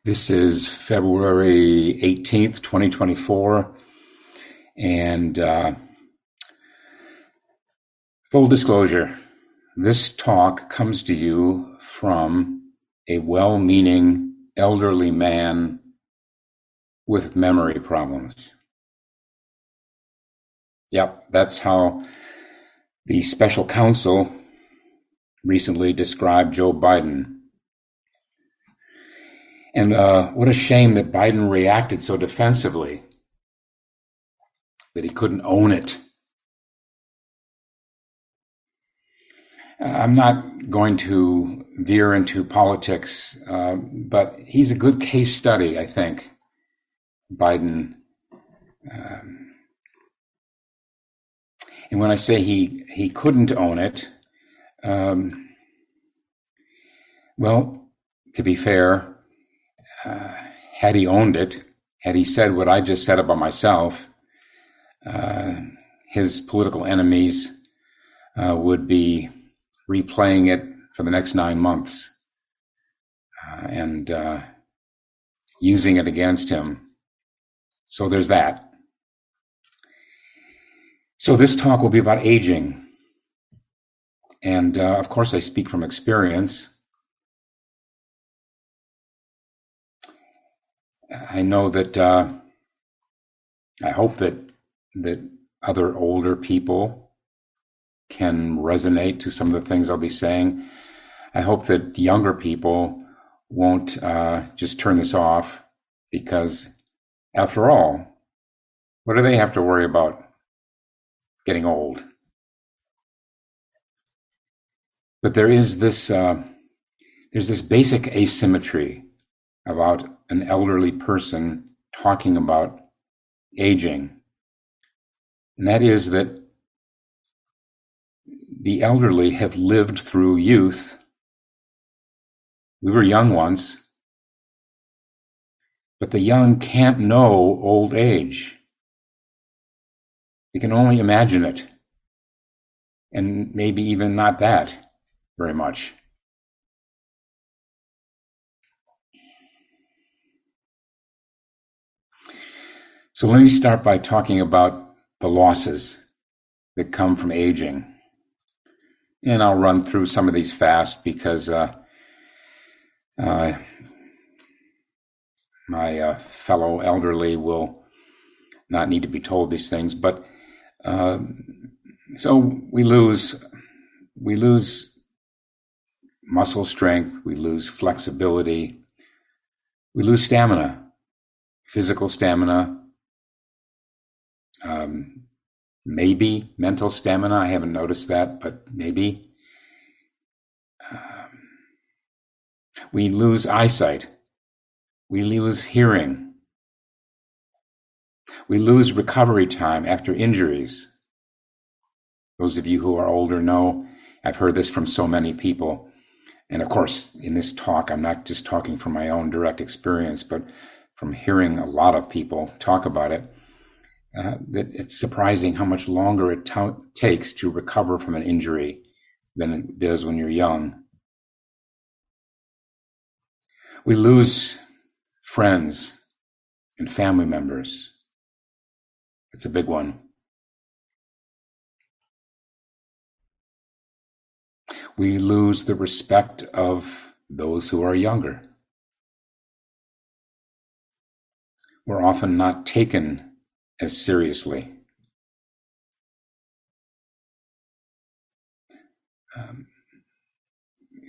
This is February 18th, 2024. And full disclosure, this talk comes to you from a well-meaning elderly man with memory problems. Yep, that's how the special counsel recently described Joe Biden. And what a shame that Biden reacted so defensively, that he couldn't own it. I'm not going to veer into politics, but he's a good case study, I think, Biden. And when I say he couldn't own it, well, to be fair, had he owned it, had he said what I just said about myself, his political enemies would be replaying it for the next 9 months and using it against him. So there's that. So this talk will be about aging. And of course, I speak from experience. I know that I hope that other older people can resonate to some of the things I'll be saying. I hope that younger people won't just turn this off, because after all, what do they have to worry about getting old? But there is this there's this basic asymmetry about an elderly person talking about aging. And that is that the elderly have lived through youth. We were young once, but the young can't know old age. They can only imagine it, and maybe even not that very much. So let me start by talking about the losses that come from aging. And I'll run through some of these fast because my fellow elderly will not need to be told these things. But so we lose muscle strength, we lose flexibility, we lose stamina, physical stamina, maybe mental stamina. I haven't noticed that, but maybe. We lose eyesight. We lose hearing. We lose recovery time after injuries. Those of you who are older know I've heard this from so many people. And of course, in this talk, I'm not just talking from my own direct experience, but from hearing a lot of people talk about it. That it's surprising how much longer it takes to recover from an injury than it does when you're young. We lose friends and family members. It's a big one. We lose the respect of those who are younger. We're often not taken as seriously.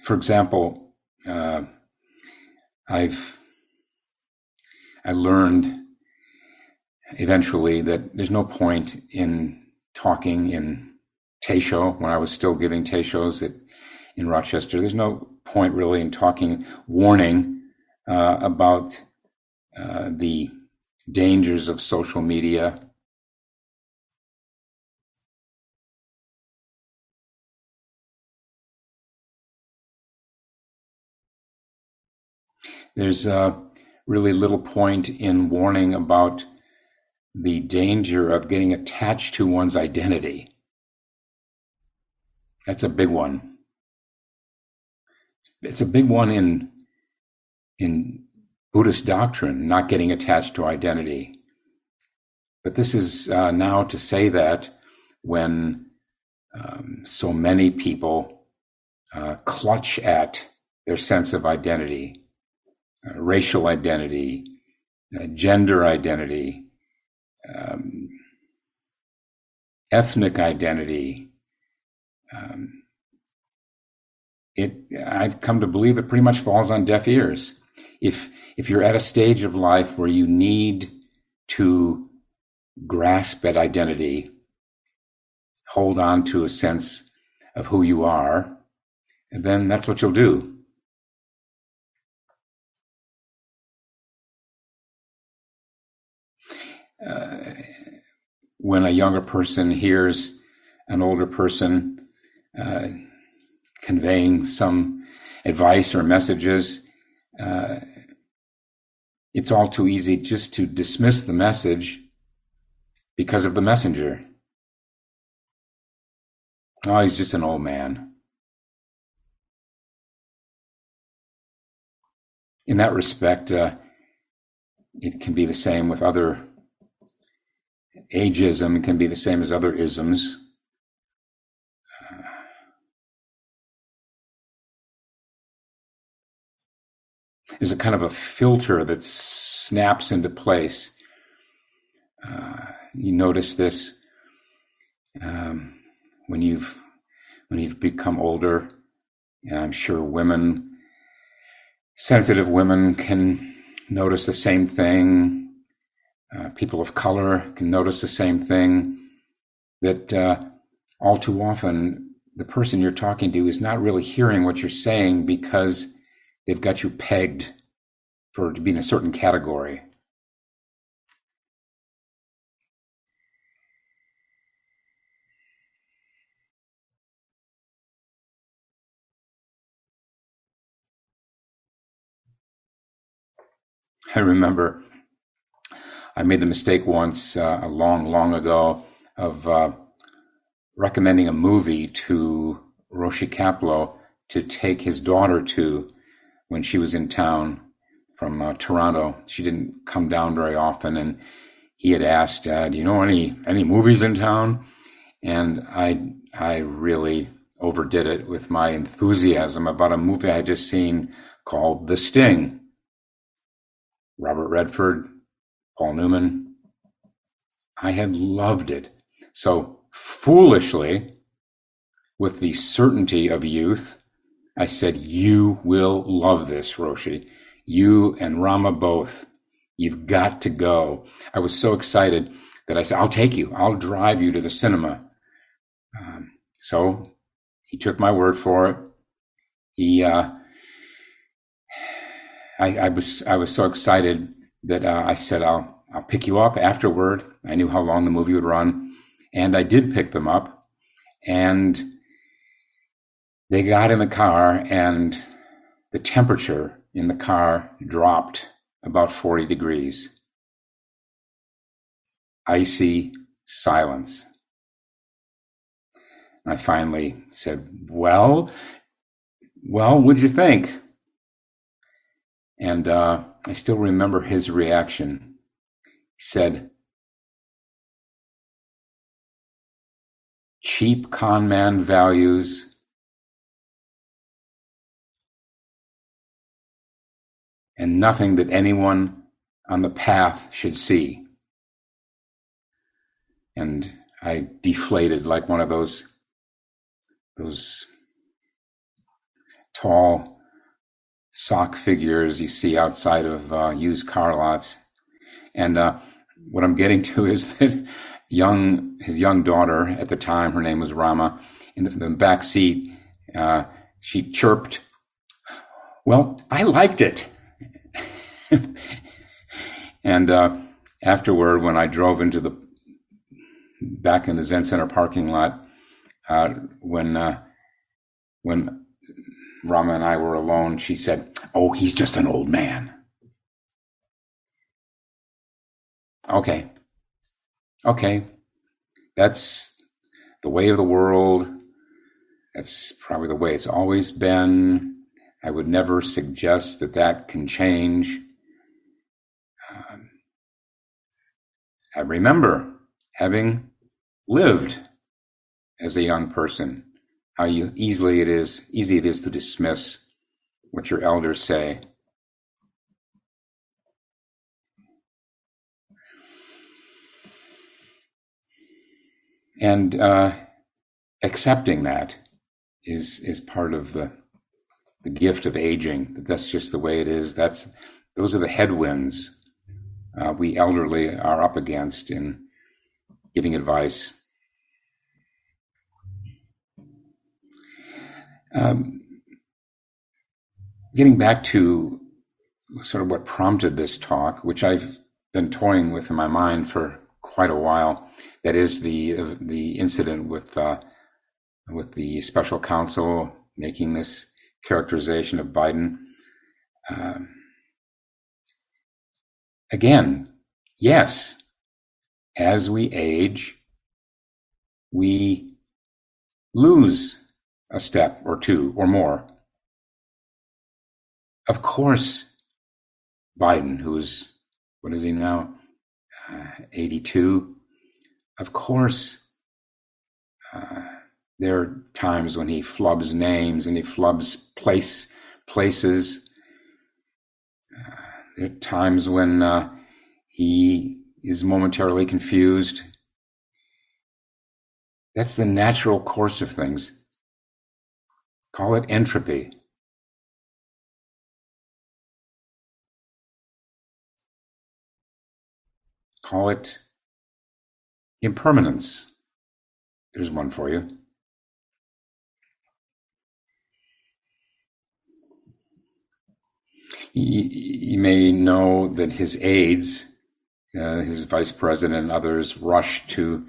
For example, I learned eventually that there's no point in talking in Taisho when I was still giving Taishos in Rochester. There's no point really in talking, warning about the dangers of social media. There's really little point in warning about the danger of getting attached to one's identity. That's a big one. It's a big one in Buddhist doctrine, not getting attached to identity. But this is now to say that when so many people clutch at their sense of identity, racial identity, gender identity, ethnic identity, I've come to believe it pretty much falls on deaf ears. If you're at a stage of life where you need to grasp at identity, hold on to a sense of who you are, and then that's what you'll do. When a younger person hears an older person conveying some advice or messages, it's all too easy just to dismiss the message because of the messenger. Oh, he's just an old man. In that respect, it can be the same with other ageism. It can be the same as other isms. There's a kind of a filter that snaps into place. You notice this when you've become older. And I'm sure sensitive women can notice the same thing. People of color can notice the same thing, that all too often the person you're talking to is not really hearing what you're saying because they've got you pegged to be in a certain category. I remember I made the mistake once, a long ago, of recommending a movie to Roshi Kapleau to take his daughter to when she was in town from Toronto. She didn't come down very often, and he had asked, do you know any movies in town? And I really overdid it with my enthusiasm about a movie I had just seen called The Sting. Robert Redford, Paul Newman. I had loved it. So foolishly, with the certainty of youth, I said, you will love this, Roshi. You and Rama both. You've got to go. I was so excited that I said, I'll take you. I'll drive you to the cinema. So he took my word for it. I was so excited that I said, I'll pick you up afterward. I knew how long the movie would run, and I did pick them up, and they got in the car, and the temperature in the car dropped about 40 degrees. Icy silence. And I finally said, well, what'd you think? And I still remember his reaction. He said, cheap con man values and nothing that anyone on the path should see. And I deflated like one of those tall sock figures you see outside of used car lots. And what I'm getting to is that his young daughter at the time, her name was Rama, in the back seat, she chirped, well, I liked it. And afterward, when I drove back in the Zen Center parking lot, when Rama and I were alone, she said, oh, he's just an old man. Okay. That's the way of the world. That's probably the way it's always been. I would never suggest that can change. I remember having lived as a young person, how easy it is to dismiss what your elders say. And accepting that is part of the gift of aging. That's just the way it is. Those are the headwinds we elderly are up against in giving advice. Getting back to sort of what prompted this talk, which I've been toying with in my mind for quite a while, that is the incident with the special counsel making this characterization of Biden. Again, yes, as we age, we lose a step or two or more. Of course, Biden, who's, what is he now, 82, of course, there are times when he flubs names and he flubs places. There are times when he is momentarily confused. That's the natural course of things. Call it entropy. Call it impermanence. There's one for you. You may know that his aides, his vice president and others, rushed to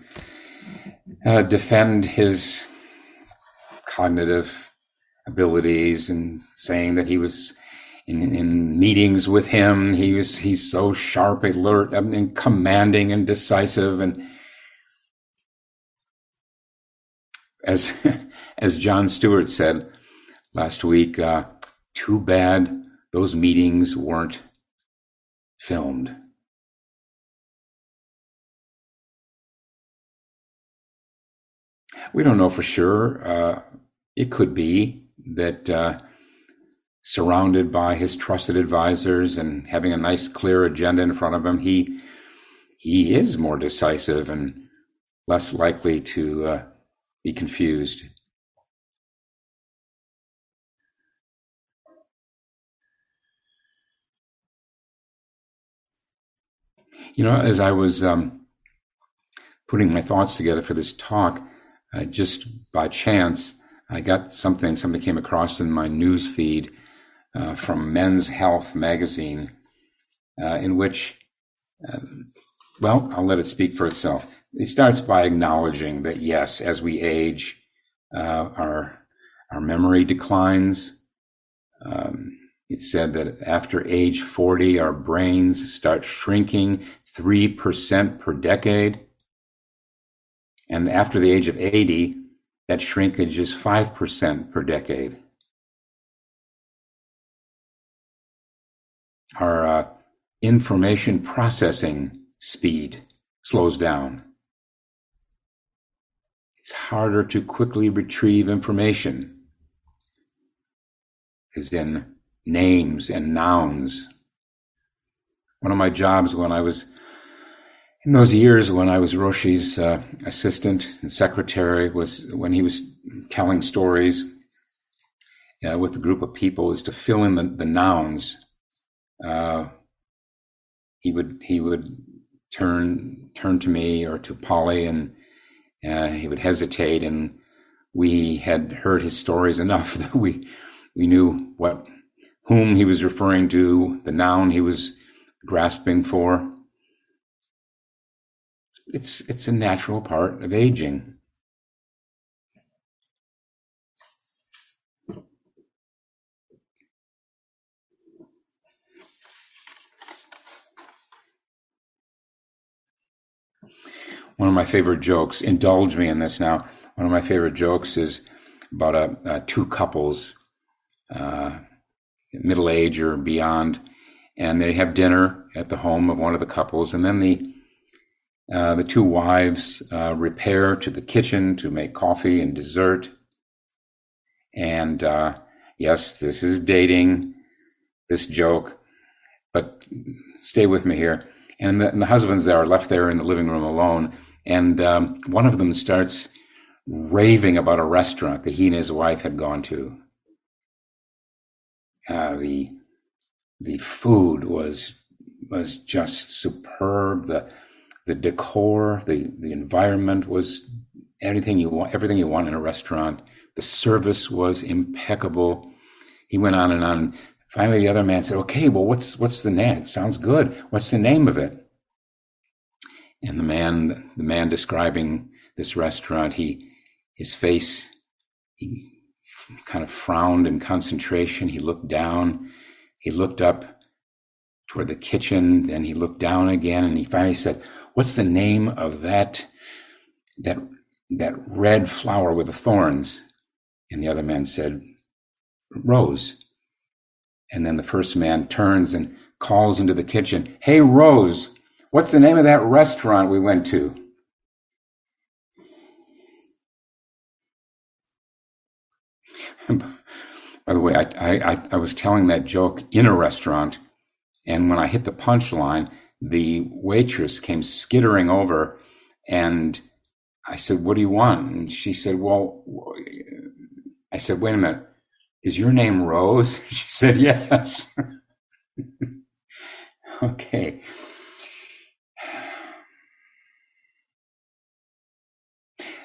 defend his cognitive abilities and saying that he was in meetings with him, he's so sharp, alert, and commanding and decisive. And as Jon Stewart said last week, too bad those meetings weren't filmed. We don't know for sure. It could be that surrounded by his trusted advisors and having a nice, clear agenda in front of him, he is more decisive and less likely to be confused. You know, as I was putting my thoughts together for this talk, just by chance, I got something came across in my news feed from Men's Health magazine, in which, well, I'll let it speak for itself. It starts by acknowledging that, yes, as we age, our memory declines. It said that after age 40, our brains start shrinking 3% per decade. And after the age of 80, that shrinkage is 5% per decade. Our information processing speed slows down. It's harder to quickly retrieve information, as in names and nouns. One of my jobs when I was in those years when I was Roshi's assistant and secretary was when he was telling stories with a group of people, is to fill in the nouns. He would turn to me or to Polly, and he would hesitate, and we had heard his stories enough that we knew whom he was referring to, the noun he was grasping for. It's a natural part of aging. One of my favorite jokes, indulge me in this now, one of my favorite jokes is about two couples, middle age or beyond, and they have dinner at the home of one of the couples, and then The two wives repair to the kitchen to make coffee and dessert. And yes, this is dating, this joke, but stay with me here. And the husbands are left there in the living room alone. And one of them starts raving about a restaurant that he and his wife had gone to. The food was just superb. The decor, the environment was everything you want in a restaurant. The service was impeccable. He went on and on. Finally, the other man said, "Okay, well, what's the name? It sounds good. What's the name of it?" And the man describing this restaurant, his face, he kind of frowned in concentration. He looked down. He looked up toward the kitchen. Then he looked down again, and he finally said, "What's the name of that red flower with the thorns?" And the other man said, "Rose." And then the first man turns and calls into the kitchen, "Hey, Rose, what's the name of that restaurant we went to?" By the way, I was telling that joke in a restaurant, and when I hit the punchline, the waitress came skittering over, and I said, "What do you want?" And she said, "Well," I said, "Wait a minute, is your name Rose?" She said, "Yes." Okay.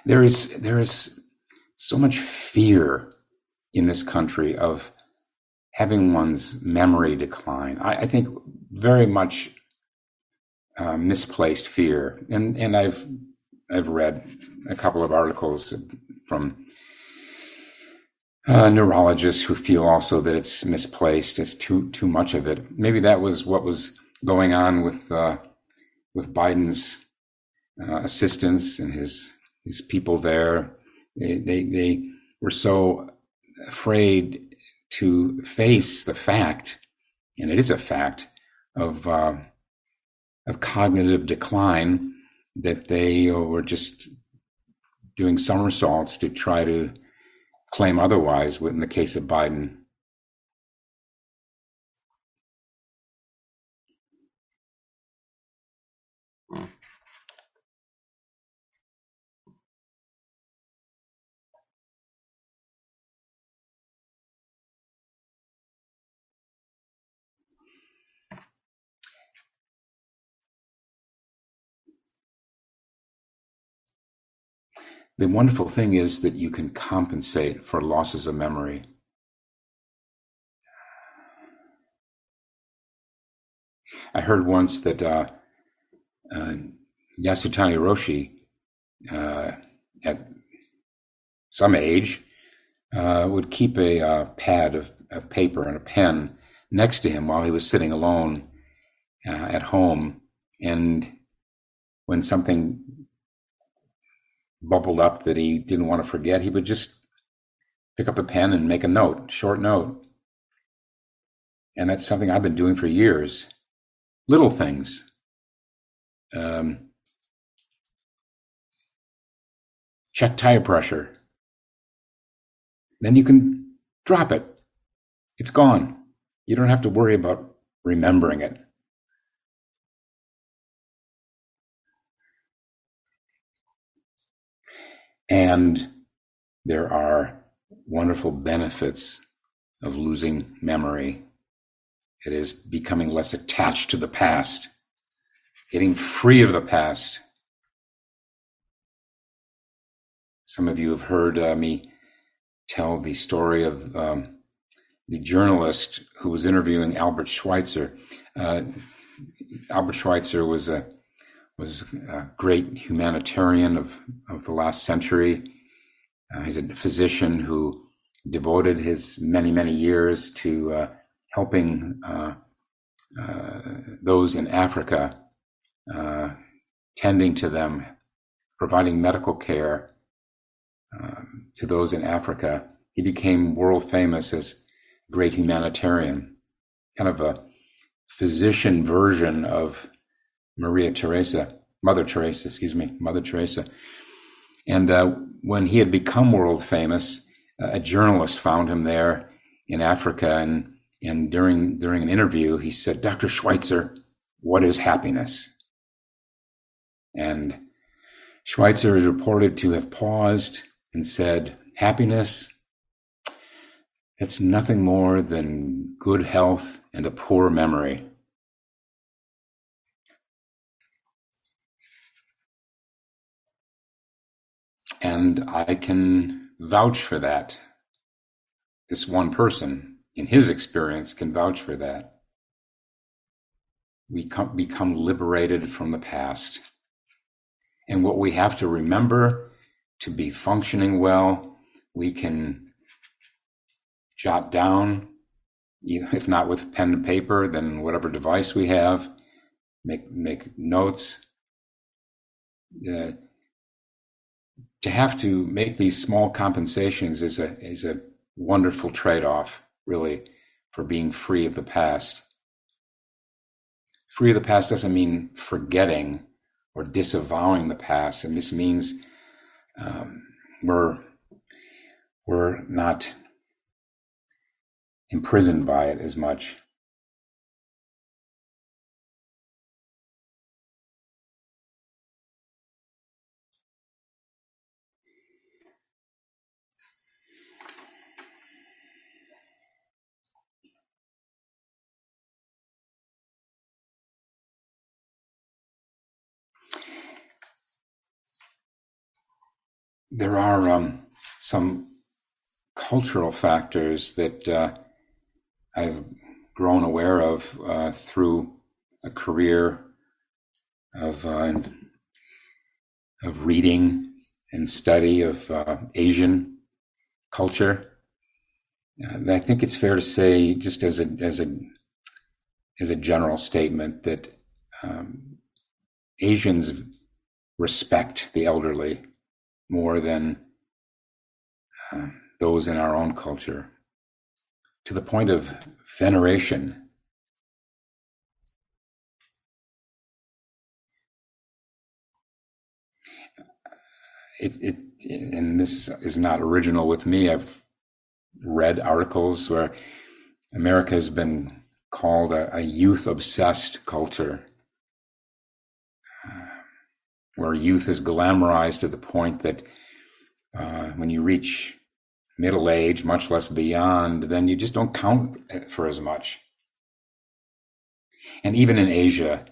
There is so much fear in this country of having one's memory decline. I think very much misplaced fear, and I've read a couple of articles from neurologists who feel also that it's misplaced. It's too much of it. Maybe that was what was going on with Biden's assistants and his people there. They were so afraid to face the fact, and it is a fact, of cognitive decline, that they were just doing somersaults to try to claim otherwise in the case of Biden. The wonderful thing is that you can compensate for losses of memory. I heard once that Yasutani Roshi, at some age, would keep a pad of paper and a pen next to him while he was sitting alone at home. And when something bubbled up that he didn't want to forget, he would just pick up a pen and make a note, short note. And that's something I've been doing for years. Little things. Check tire pressure. Then you can drop it. It's gone. You don't have to worry about remembering it. And there are wonderful benefits of losing memory. It is becoming less attached to the past, getting free of the past. Some of you have heard me tell the story of the journalist who was interviewing Albert Schweitzer. Albert Schweitzer was a great humanitarian of the last century. He's a physician who devoted his many years to helping those in Africa, tending to them, providing medical care to those in Africa. He became world famous as a great humanitarian, kind of a physician version of Maria Theresa. Mother Teresa, excuse me, Mother Teresa. And when he had become world famous, a journalist found him there in Africa, and during an interview, he said, "Dr. Schweitzer, what is happiness?" And Schweitzer is reported to have paused and said, "Happiness, it's nothing more than good health and a poor memory." And I can vouch for that. This one person, in his experience, can vouch for that. We become liberated from the past. And what we have to remember to be functioning well, we can jot down, if not with pen and paper, then whatever device we have, make notes. To have to make these small compensations is a wonderful trade-off, really, for being free of the past. Free of the past doesn't mean forgetting or disavowing the past. And this means we're not imprisoned by it as much. There are some cultural factors that I've grown aware of through a career of reading and study of Asian culture. I think it's fair to say, just as a general statement, that Asians respect the elderly more than those in our own culture, to the point of veneration. And this is not original with me. I've read articles where America has been called a youth-obsessed culture, where youth is glamorized to the point that when you reach middle age, much less beyond, then you just don't count for as much. And even in Asia,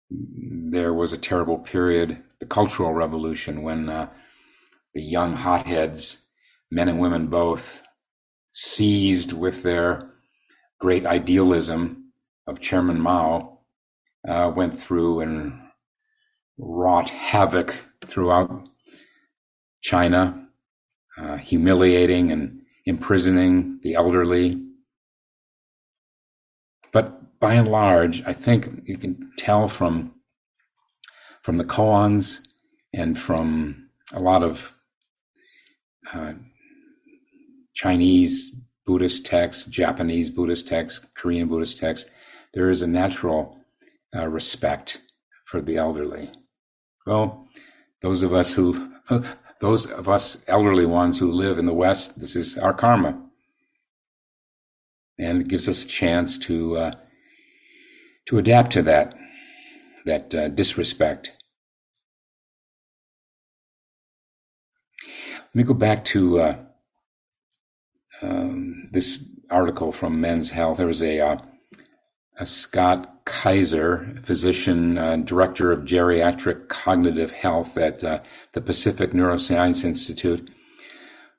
there was a terrible period, the Cultural Revolution, when the young hotheads, men and women both, seized with their great idealism of Chairman Mao, went through and wrought havoc throughout China, humiliating and imprisoning the elderly. But by and large, I think you can tell from the koans and from a lot of Chinese Buddhist texts, Japanese Buddhist texts, Korean Buddhist texts, there is a natural respect for the elderly. Well, those of us elderly ones who live in the West, this is our karma, and it gives us a chance to adapt to that disrespect. Let me go back to this article from Men's Health. There was a Scott Kaiser, physician, director of geriatric cognitive health at the Pacific Neuroscience Institute,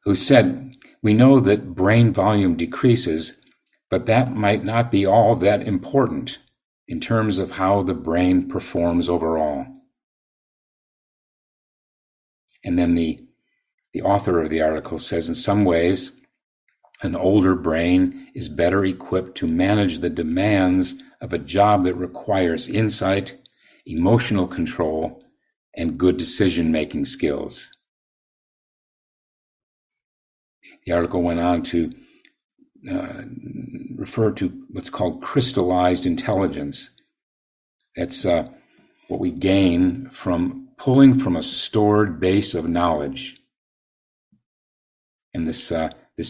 who said, "We know that brain volume decreases, but that might not be all that important in terms of how the brain performs overall." And then the author of the article says, "In some ways, an older brain is better equipped to manage the demands of a job that requires insight, emotional control, and good decision-making skills." The article went on to refer to what's called crystallized intelligence. It's what we gain from pulling from a stored base of knowledge. And this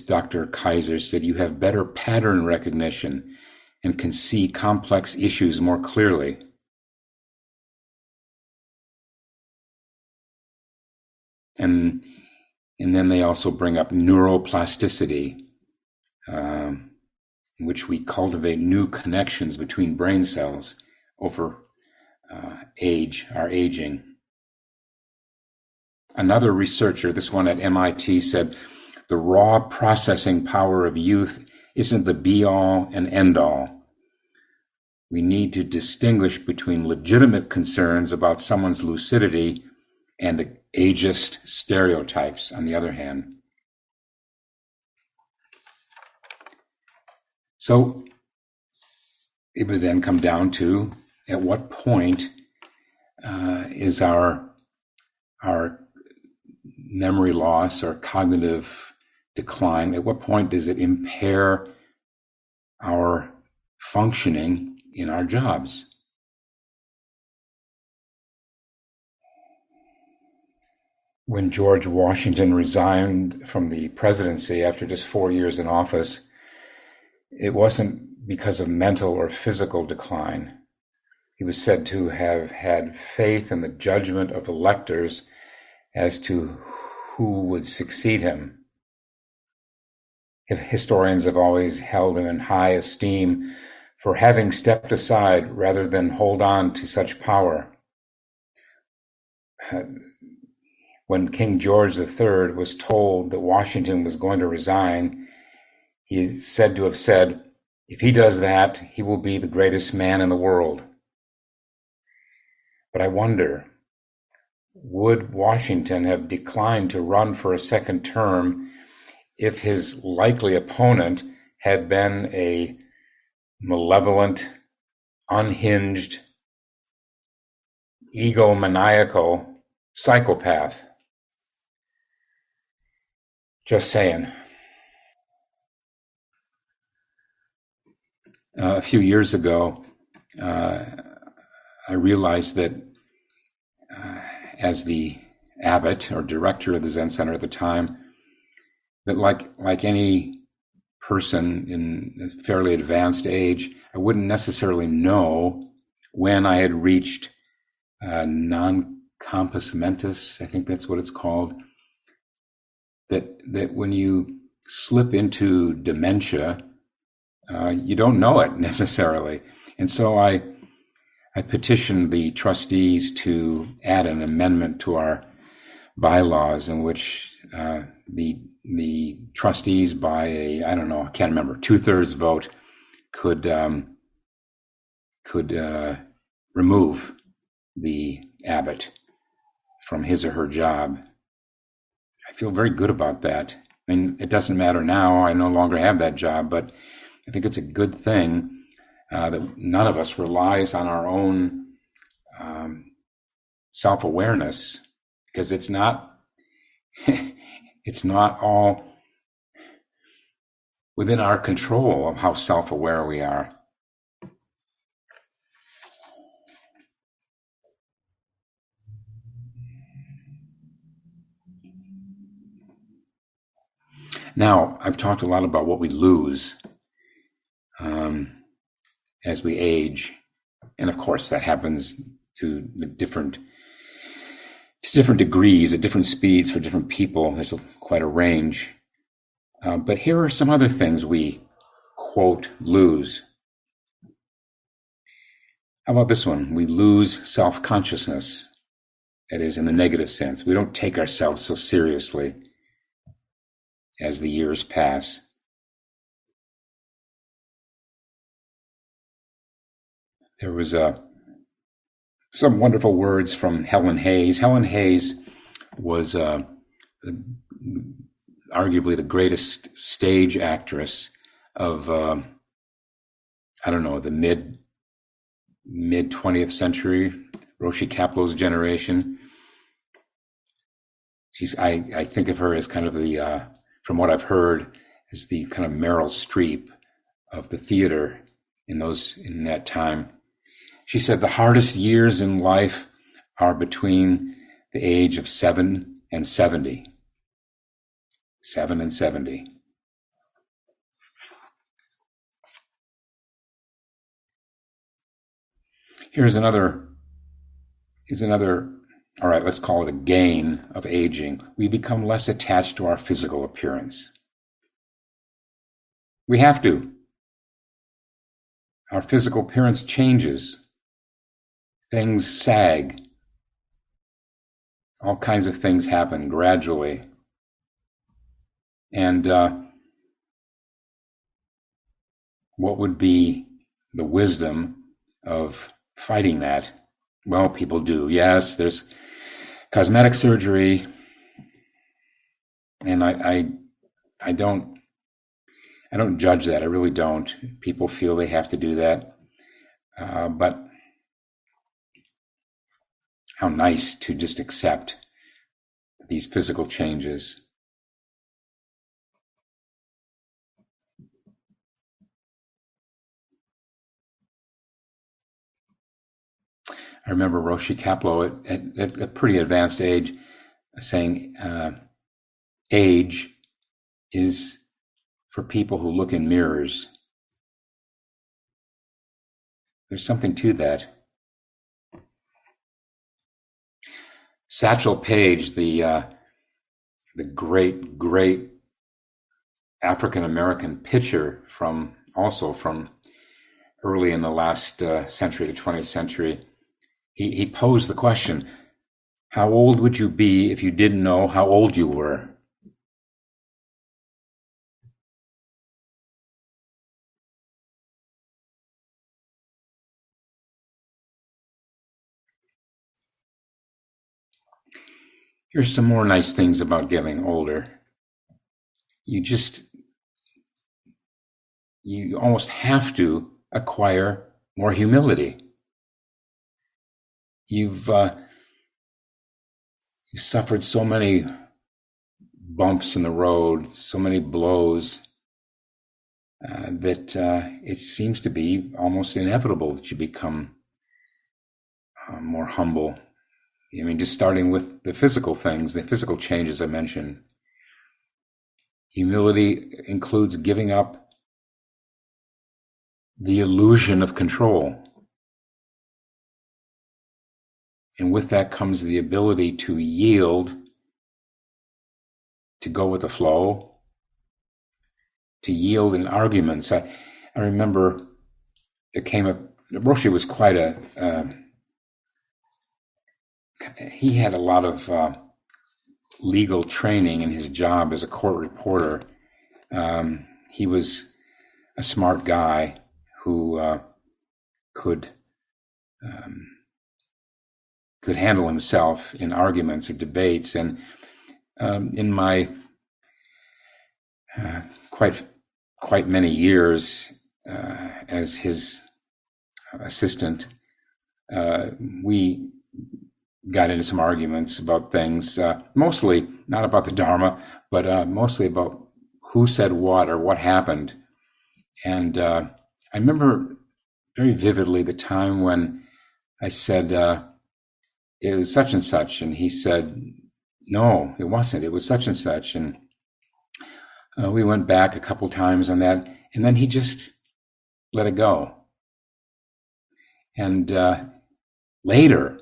Dr. Kaiser said, you have better pattern recognition and can see complex issues more clearly. And then they also bring up neuroplasticity, in which we cultivate new connections between brain cells over our aging. Another researcher, this one at MIT, said the raw processing power of youth isn't the be-all and end-all. We need to distinguish between legitimate concerns about someone's lucidity and the ageist stereotypes, on the other hand. So it would then come down to, at what point is our memory loss or cognitive decline, at what point does it impair our functioning in our jobs? When George Washington resigned from the presidency after just 4 years in office, it wasn't because of mental or physical decline. He was said to have had faith in the judgment of electors as to who would succeed him. Historians have always held him in high esteem for having stepped aside rather than hold on to such power. When King George III was told that Washington was going to resign, he is said to have said, if he does that, he will be the greatest man in the world. But I wonder, would Washington have declined to run for a second term if his likely opponent had been a malevolent, unhinged, egomaniacal psychopath? Just saying. A few years ago, I realized that as the abbot or director of the Zen Center at the time, that like any person in a fairly advanced age, I wouldn't necessarily know when I had reached non-compos mentis, I think that's what it's called, that when you slip into dementia, you don't know it necessarily. And so I petitioned the trustees to add an amendment to our bylaws in which the trustees, by I can't remember, 2/3 vote, could remove the abbot from his or her job. I feel very good about that. I mean, it doesn't matter now. I no longer have that job, but I think it's a good thing that none of us relies on our own self-awareness, because it's not it's not all within our control of how self-aware we are. Now, I've talked a lot about what we lose as we age. And of course, that happens to different degrees, at different speeds for different people. There's quite a range. But here are some other things we, quote, lose. How about this one? We lose self-consciousness. That is, in the negative sense. We don't take ourselves so seriously as the years pass. There was some wonderful words from Helen Hayes. Helen Hayes was arguably the greatest stage actress of, the mid 20th century, Roshi Kaplow's generation. I think of her as kind of the, from what I've heard, as the kind of Meryl Streep of the theater in that time. She said the hardest years in life are between the age of 7 and 70. 7 and 70. Here's another, all right, let's call it a gain of aging. We become less attached to our physical appearance. We have to. Our physical appearance changes. Things sag. All kinds of things happen gradually. And what would be the wisdom of fighting that? Well, people do. Yes, there's cosmetic surgery, and I don't judge that. I really don't. People feel they have to do that, but how nice to just accept these physical changes. I remember Roshi Kapleau at a pretty advanced age saying, age is for people who look in mirrors. There's something to that. Satchel Paige, the great African-American pitcher from early in the last century, the 20th century, he posed the question, how old would you be if you didn't know how old you were? Here's some more nice things about getting older. You almost have to acquire more humility. You've suffered so many bumps in the road, so many blows, that it seems to be almost inevitable that you become more humble. I mean, just starting with the physical things, the physical changes I mentioned. Humility includes giving up the illusion of control. And with that comes the ability to yield, to go with the flow, to yield in arguments. I remember Roshi was quite he had a lot of legal training in his job as a court reporter. He was a smart guy who could handle himself in arguments or debates. And in my quite many years as his assistant, we got into some arguments about things, mostly not about the Dharma, but mostly about who said what or what happened. And I remember very vividly the time when I said, it was such and such, and he said, no, it wasn't, it was such and such. And we went back a couple times on that, and then he just let it go. And later,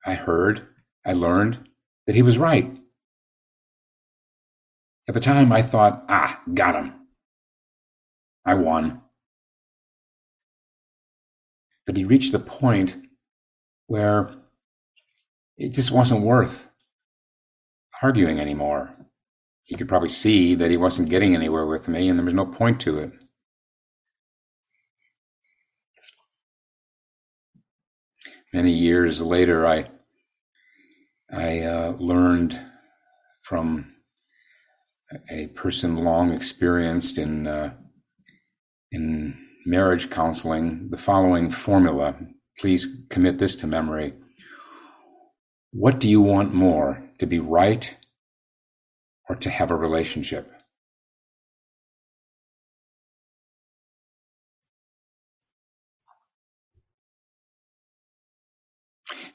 I learned that he was right. At the time, I thought, got him. I won. But he reached the point where it just wasn't worth arguing anymore. He could probably see that he wasn't getting anywhere with me, and there was no point to it. Many years later, I learned from a person long experienced in marriage counseling the following formula. Please commit this to memory. What do you want more, to be right or to have a relationship?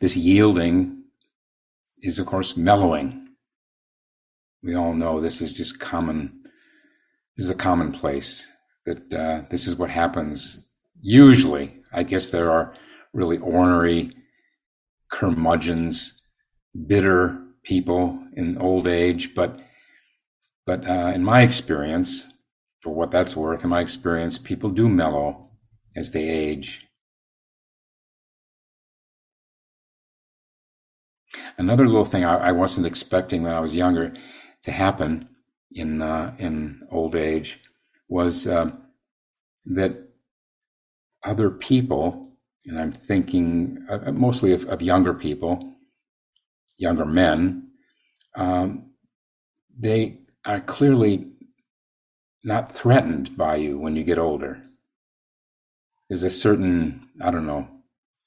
this yielding is, of course, mellowing. We all know this is just common. This is a commonplace that this is what happens usually. I guess there are really ornery, curmudgeons, bitter people in old age, but in my experience, for what that's worth, in my experience, people do mellow as they age. Another little thing I wasn't expecting when I was younger to happen in old age was that other people, and I'm thinking mostly of younger people, younger men, they are clearly not threatened by you when you get older. There's a certain, I don't know,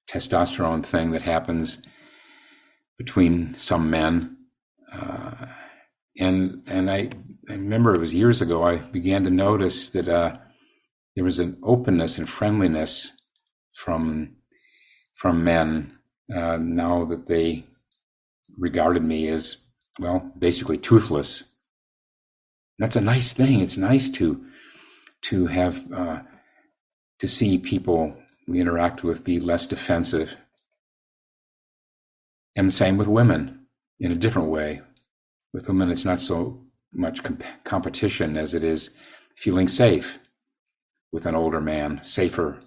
testosterone thing that happens between some men. And I remember it was years ago, I began to notice that there was an openness and friendliness from men now that they regarded me as, well, basically toothless. That's a nice thing. It's nice to have to see people we interact with be less defensive. And the same with women in a different way. With women, it's not so much competition as it is feeling safe with an older man, safer.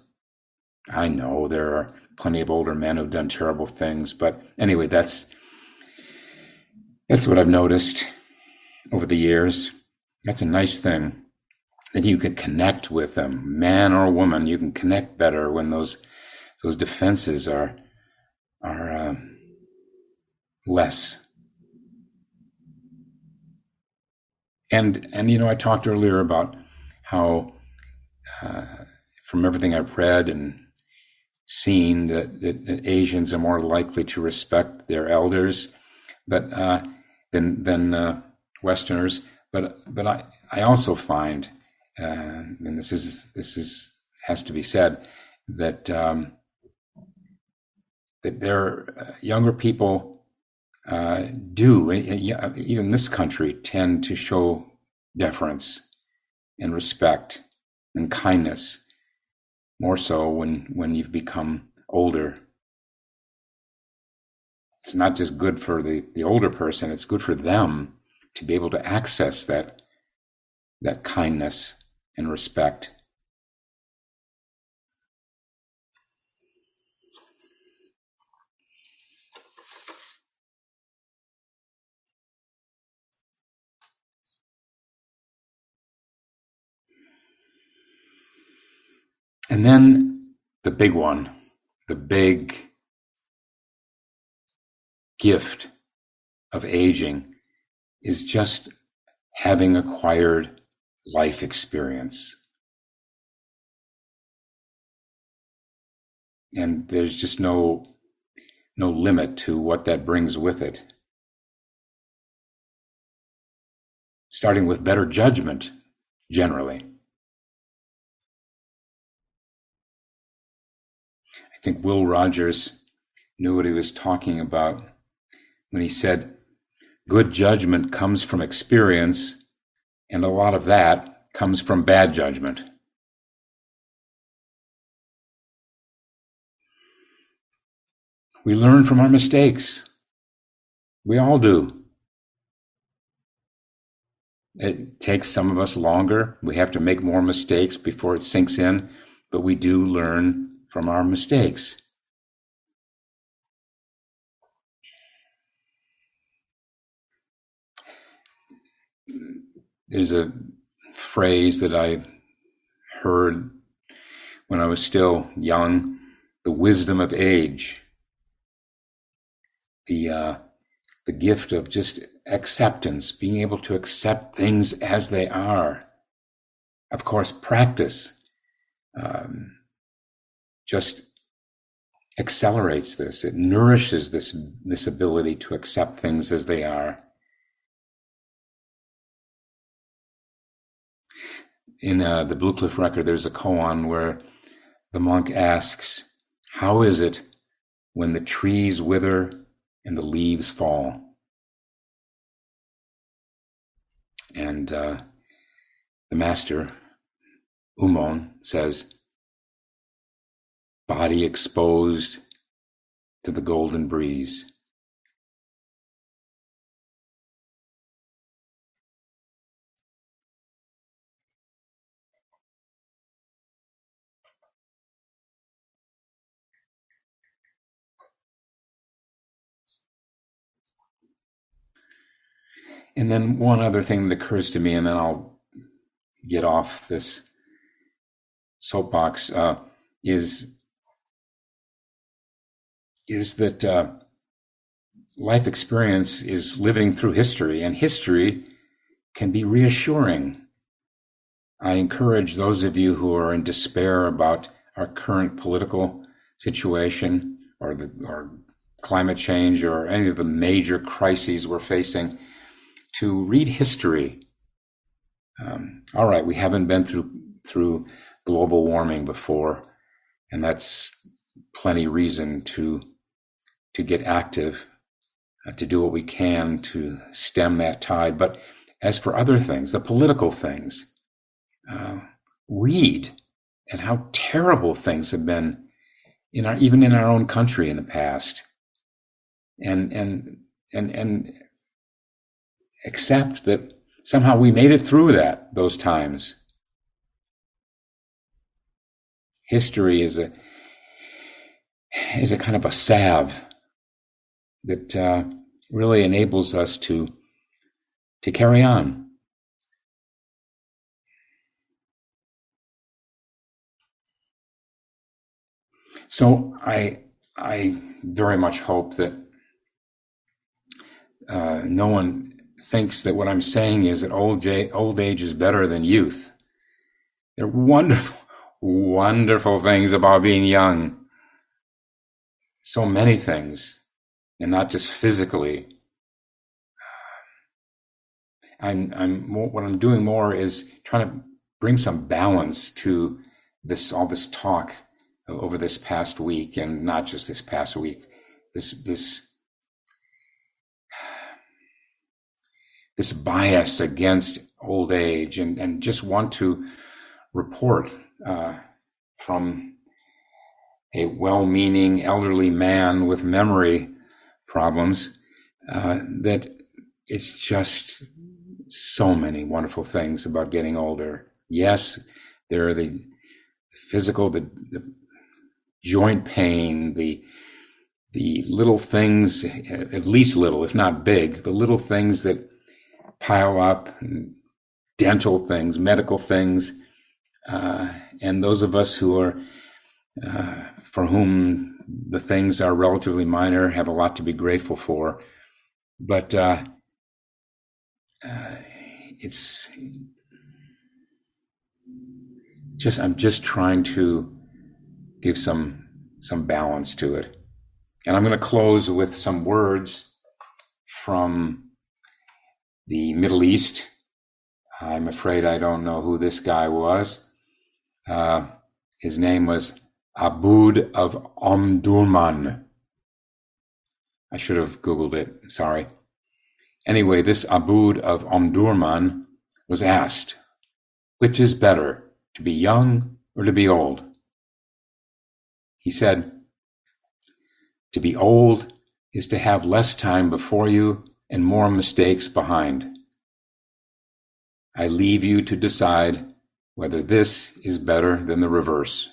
I know there are plenty of older men who've done terrible things, but anyway, that's what I've noticed over the years. That's a nice thing, that you can connect with them, man or woman. You can connect better when those defenses are less. And I talked earlier about how from everything I've read and seen that Asians are more likely to respect their elders, but than Westerners. But I also find, and this has to be said, that their younger people do, even this country, tend to show deference and respect and kindness more so when you've become older. It's not just good for the older person, it's good for them to be able to access that kindness and respect. And then the big one, the big gift of aging is just having acquired life experience. And there's just no limit to what that brings with it. Starting with better judgment, generally. I think Will Rogers knew what he was talking about when he said, good judgment comes from experience, and a lot of that comes from bad judgment. We learn from our mistakes. We all do. It takes some of us longer. We have to make more mistakes before it sinks in, but we do learn from our mistakes. There's a phrase that I heard when I was still young, the wisdom of age, the gift of just acceptance, being able to accept things as they are. Of course, practice just accelerates this. It nourishes this ability to accept things as they are. In the Blue Cliff Record, there's a koan where the monk asks, how is it when the trees wither and the leaves fall. And the master, Umon, says, body exposed to the golden breeze. And then one other thing that occurs to me, and then I'll get off this soapbox, is that life experience is living through history, and history can be reassuring. I encourage those of you who are in despair about our current political situation or climate change or any of the major crises we're facing to read history. All right, we haven't been through global warming before, and that's plenty reason to get active, to do what we can to stem that tide. But as for other things, the political things, read and how terrible things have been even in our own country in the past, and accept that somehow we made it through those times. History is a kind of a salve that really enables us to carry on. So I very much hope that no one thinks that what I'm saying is that old age is better than youth. There are wonderful, wonderful things about being young. So many things, and not just physically. What I'm doing more is trying to bring some balance to all this talk over this past week, and not just this past week. This bias against old age, and just want to report from a well-meaning elderly man with memory problems that it's just so many wonderful things about getting older. Yes, there are the physical, the joint pain, the little things, at least little, if not big, the little things that pile up, dental things, medical things, and those of us who are, for whom the things are relatively minor, have a lot to be grateful for. But I'm just trying to give some balance to it. And I'm going to close with some words from the Middle East. I'm afraid I don't know who this guy was. His name was Aboud of Omdurman. I should have Googled it, sorry. Anyway, this Aboud of Omdurman was asked, which is better, to be young or to be old? He said, to be old is to have less time before you and more mistakes behind. I leave you to decide whether this is better than the reverse.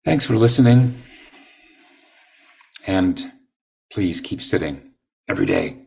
Thanks for listening, and please keep sitting every day.